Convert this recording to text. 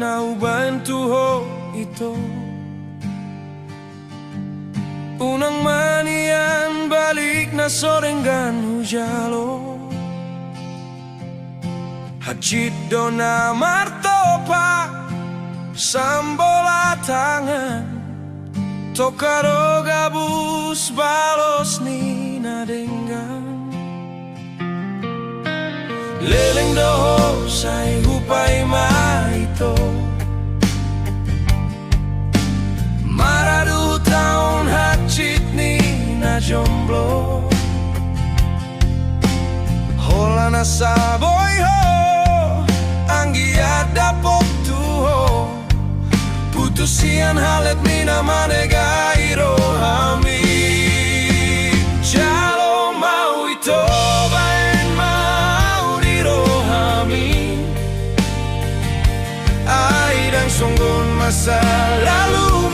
nauban tuho ito. Unang manian balik na sorengan hujalo. Hajit do na martopa sambola tangan. Tokaro gabus balos ni nadenggan. Leleng doho say hupay maito. Maradu taon hachit ni na jomblo. Hola na saboy ho anggi ada pop tuho. Putusian halet ni na manegairo hami. Jalo mau ito bain mau dirohami. Ay dan sunggun masa lalu